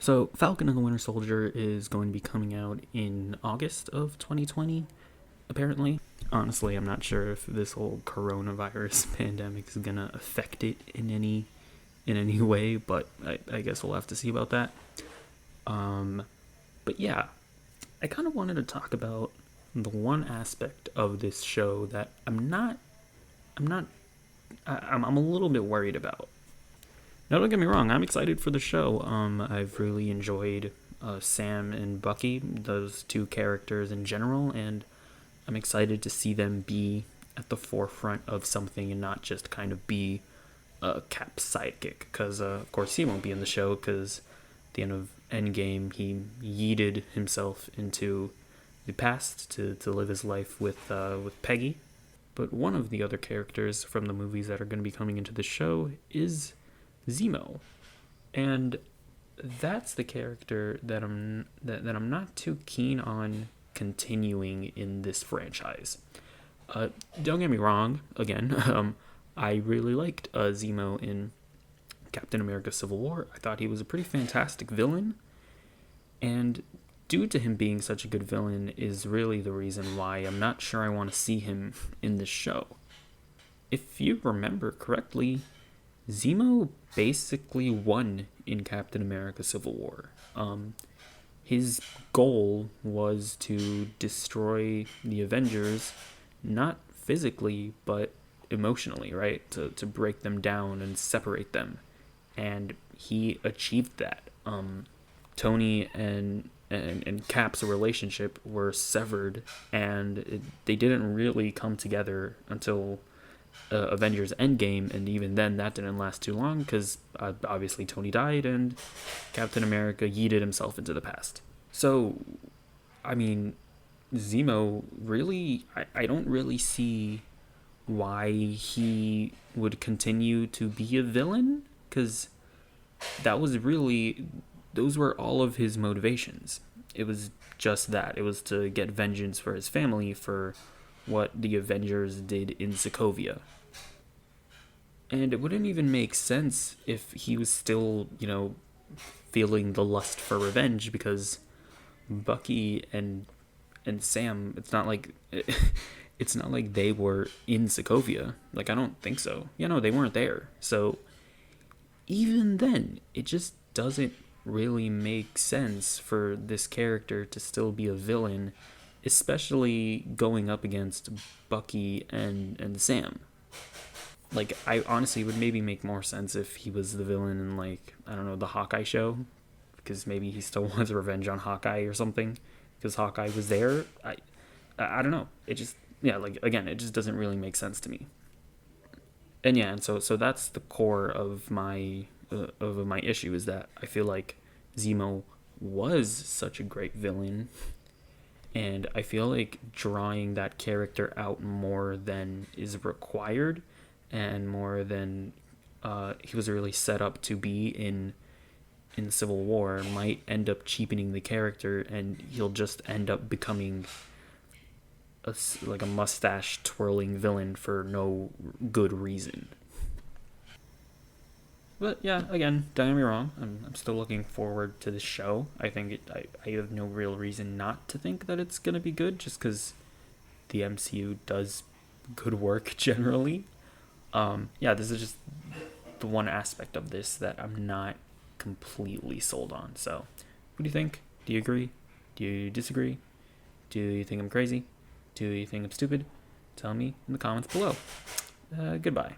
So, Falcon and the Winter Soldier is going to be coming out in August of 2020, apparently. Honestly, I'm not sure if this whole coronavirus pandemic is going to affect it in any way, but I guess we'll have to see about that. But yeah, I kind of wanted to talk about the one aspect of this show that I'm a little bit worried about. Now, don't get me wrong, I'm excited for the show. I've really enjoyed Sam and Bucky, those two characters in general, and I'm excited to see them be at the forefront of something and not just kind of be a Cap's sidekick. Because, of course, he won't be in the show because at the end of Endgame, he yeeted himself into the past to live his life with Peggy. But one of the other characters from the movies that are going to be coming into the show is Zemo, and that's the character that I'm not too keen on continuing in this franchise. Don't get me wrong. Again, I really liked Zemo in Captain America: Civil War. I thought he was a pretty fantastic villain, and due to him being such a good villain is really the reason why I'm not sure I want to see him in this show. If you remember correctly, Zemo basically won in Captain America: Civil War. His goal was to destroy the Avengers, not physically, but emotionally, right? To break them down and separate them. And he achieved that. Tony and Cap's relationship were severed, and they didn't really come together until Avengers Endgame, and even then that didn't last too long because obviously Tony died and Captain America yeeted himself into the past. So, I mean, Zemo really, I don't really see why he would continue to be a villain, because those were all of his motivations. It was just that. It was to get vengeance for his family for what the Avengers did in Sokovia. And it wouldn't even make sense if he was still, feeling the lust for revenge, because Bucky and Sam, it's not like they were in Sokovia. Like, I don't think so. They weren't there. So even then, it just doesn't really make sense for this character to still be a villain, especially going up against Bucky and Sam. Like, I honestly would maybe make more sense if he was the villain in, like, I don't know, the Hawkeye show, because maybe he still wants revenge on Hawkeye or something, because Hawkeye was there. I don't know. It just, again, it just doesn't really make sense to me. And so that's the core of my issue, is that I feel like Zemo was such a great villain, and I feel like drawing that character out more than is required, and more than he was really set up to be in Civil War, might end up cheapening the character, and he'll just end up becoming a mustache twirling villain for no good reason. But yeah, again, don't get me wrong, I'm still looking forward to this show. I think I have no real reason not to think that it's going to be good, just because the MCU does good work generally. This is just the one aspect of this that I'm not completely sold on. So, what do you think? Do you agree? Do you disagree? Do you think I'm crazy? Do you think I'm stupid? Tell me in the comments below. Goodbye.